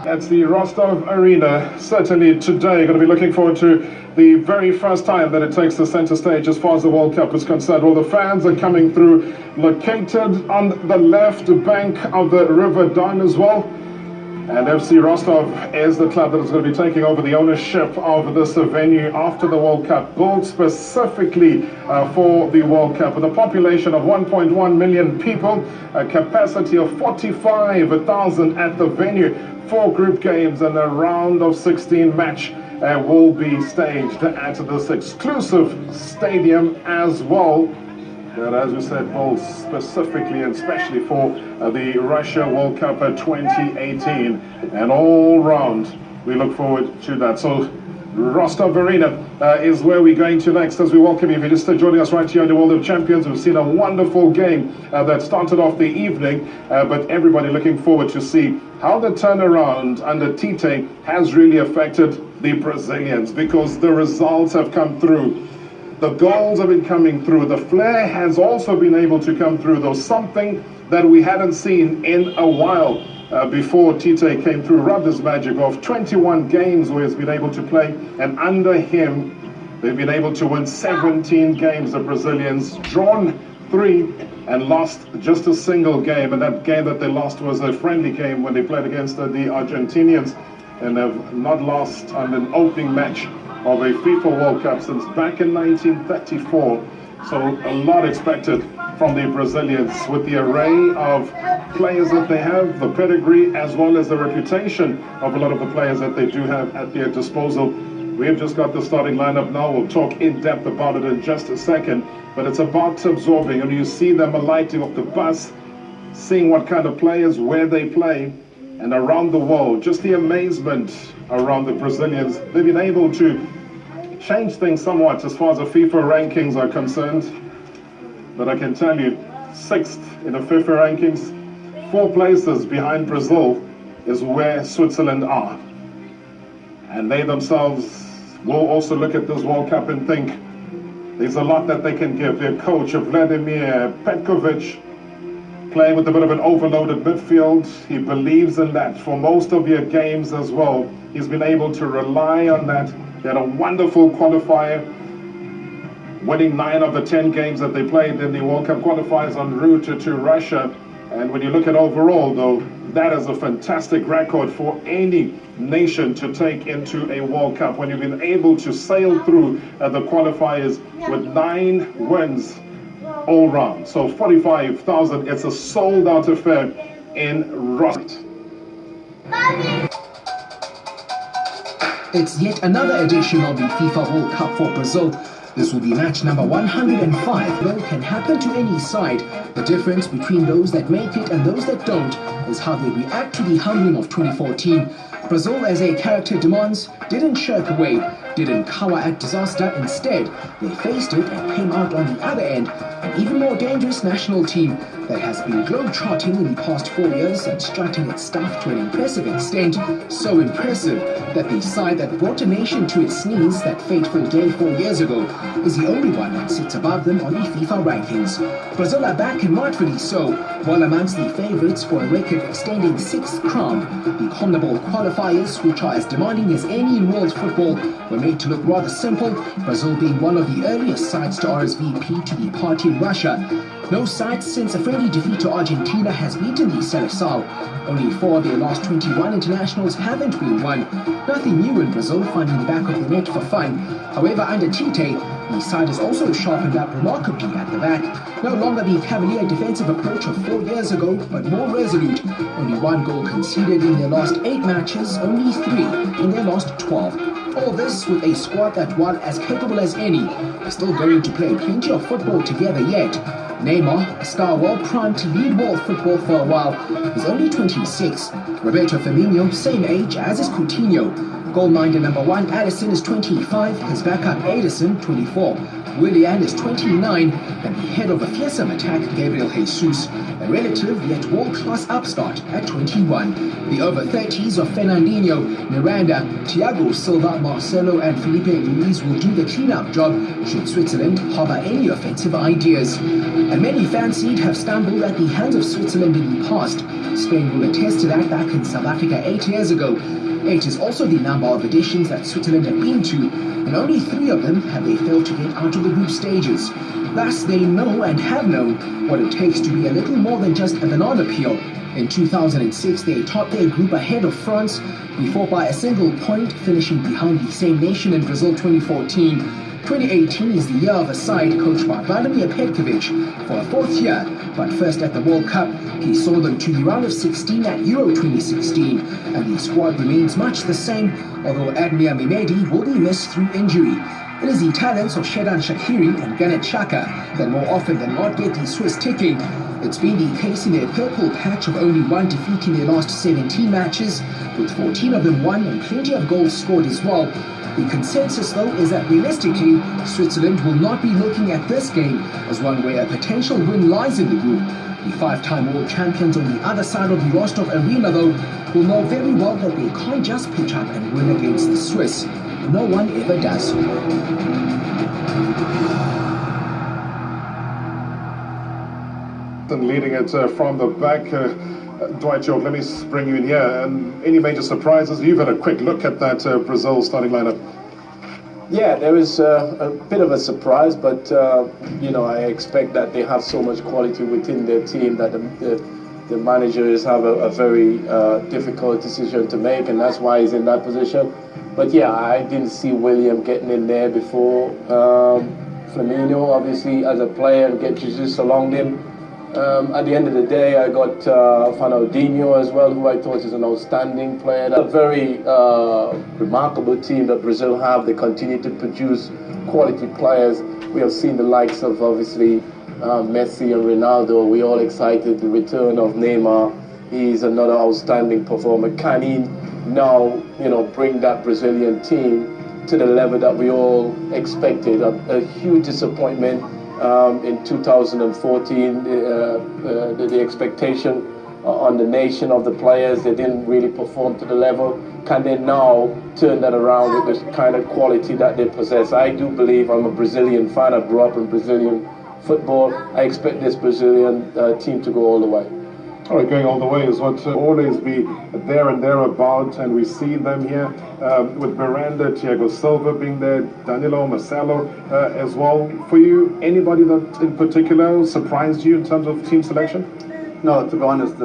At the Rostov Arena, certainly today, going to be looking forward to the very first time that it takes the center stage as far as the World Cup is concerned. All the fans are coming through, located on the left bank of the River Don as well. And FC Rostov is the club that is going to be taking over the ownership of this venue after the World Cup, built specifically for the World Cup, with a population of 1.1 million people, a capacity of 45,000 at the venue. 4 group games and a round of 16 match will be staged at this exclusive stadium as well. But as we said, built specifically and especially for the Russia World Cup 2018. And all round, we look forward to that. So Rostov Arena is where we're going to next as we welcome you. If you're just joining us right here on the World of Champions, we've seen a wonderful game that started off the evening, but everybody looking forward to see how the turnaround under Tite has really affected the Brazilians, because the results have come through. The goals have been coming through. The flair has also been able to come through, though something that we hadn't seen in a while before Tite came through, rubbed his magic off. 21 games where he's been able to play, and under him, they've been able to win 17 games. The Brazilians drawn 3 and lost just a single game, and that game that they lost was a friendly game when they played against the Argentinians, and have not lost on an opening match of a FIFA World Cup since back in 1934. So a lot expected from the Brazilians with the array of players that they have, the pedigree as well as the reputation of a lot of the players that they do have at their disposal. We've just got the starting lineup now. We'll talk in depth about it in just a second, but it's about absorbing, and you see them alighting off the bus, seeing what kind of players, where they play, and around the world, just the amazement around the Brazilians. They've been able to change things somewhat as far as the FIFA rankings are concerned. But I can tell you, 6th in the FIFA rankings, 4 places behind Brazil is where Switzerland are. And they themselves will also look at this World Cup and think there's a lot that they can give. Their coach, Vladimir Petkovic, playing with a bit of an overloaded midfield. He believes in that for most of their games as well. He's been able to rely on that. They had a wonderful qualifier, winning 9 of the 10 games that they played in the World Cup qualifiers en route to Russia. And when you look at overall, though, that is a fantastic record for any nation to take into a World Cup, when you've been able to sail through the qualifiers with 9 wins all round. So 45,000, it's a sold-out affair in Rostov. It's yet another edition of the FIFA World Cup for Brazil. This will be match number 105. Though it can happen to any side, the difference between those that make it and those that don't is how they react to the humbling of 2014. Brazil, as a character demands, didn't shirk away, didn't cower at disaster. Instead, they faced it and came out on the other end, an even more dangerous national team that has been globe-trotting in the past 4 years and strutting its stuff to an impressive extent, so impressive that the side that brought a nation to its knees that fateful day 4 years ago is the only one that sits above them on the FIFA rankings. Brazil are back, and rightfully so, while amongst the favourites for a record-extending 6th crown. The CONMEBOL qualifiers, which are as demanding as any in world football, were made to look rather simple, Brazil being one of the earliest sides to RSVP to the party in Russia. No side since a friendly defeat to Argentina has beaten the Seleção. Only 4 of their last 21 internationals haven't been won. Nothing new in Brazil, finding the back of the net for fun. However, under Tite, the side has also sharpened up remarkably at the back. No longer the cavalier defensive approach of 4 years ago, but more resolute. Only 1 goal conceded in their last 8 matches, only 3 in their last 12. All this with a squad that, while as capable as any, is still going to play plenty of football together yet. Neymar, a star well primed to lead world football for a while, is only 26. Roberto Firmino, same age as is Coutinho. Goalminder number 1, Alisson, is 25. His backup, Ederson, 24. Willian is 29, and the head of a fearsome attack, Gabriel Jesus, a relative yet world-class upstart at 21. The over-30s of Fernandinho, Miranda, Thiago Silva, Marcelo and Felipe Luis will do the clean-up job should Switzerland harbour any offensive ideas. And many fancied have stumbled at the hands of Switzerland in the past. Spain will attest to that back in South Africa 8 years ago. 8 is also the number of editions that Switzerland have been to, and only 3 of them have they failed to get out of the group stages. Thus, they know and have known what it takes to be a little more than just a banana peel. In 2006, they topped their group ahead of France, before by a single point finishing behind the same nation in Brazil 2014. 2018 is the year of a side coached by Vladimir Petkovic for a 4th year, but first at the World Cup, he saw them to the round of 16 at Euro 2016, and the squad remains much the same, although Admir Mimedi will be missed through injury. It is the talents of Shedan Shaqiri and Granit Xhaka that more often than not get the Swiss ticking. It's been the case in their purple patch of only 1 defeat in their last 17 matches, with 14 of them won and plenty of goals scored as well. The consensus, though, is that realistically, Switzerland will not be looking at this game as one where a potential win lies in the group. The 5-time world champions on the other side of the Rostov Arena, though, will know very well that they can't just pitch up and win against the Swiss. No one ever does. And leading it from the back, Dwight York, let me bring you in here. And any major surprises? You've had a quick look at that Brazil starting lineup. Yeah, there was a bit of a surprise, but I expect that they have so much quality within their team that the managers have a very difficult decision to make, and that's why he's in that position. But yeah, I didn't see William getting in there before Firmino, obviously, as a player, and get Jesus along him. At the end of the day, I got Ronaldinho as well, who I thought is an outstanding player. A very remarkable team that Brazil have. They continue to produce quality players. We have seen the likes of, obviously, Messi and Ronaldo. We're all excited. The return of Neymar. He's another outstanding performer. Can he now, bring that Brazilian team to the level that we all expected? A huge disappointment. In 2014, the expectation on the nation of the players, they didn't really perform to the level. Can they now turn that around with the kind of quality that they possess? I do believe, I'm a Brazilian fan, I grew up in Brazilian football. I expect this Brazilian team to go all the way. All right, going all the way is what always be there and thereabout, and we see them here with Miranda, Thiago Silva being there, Danilo, Marcelo as well. For you, anybody that in particular surprised you in terms of team selection? No, to be honest,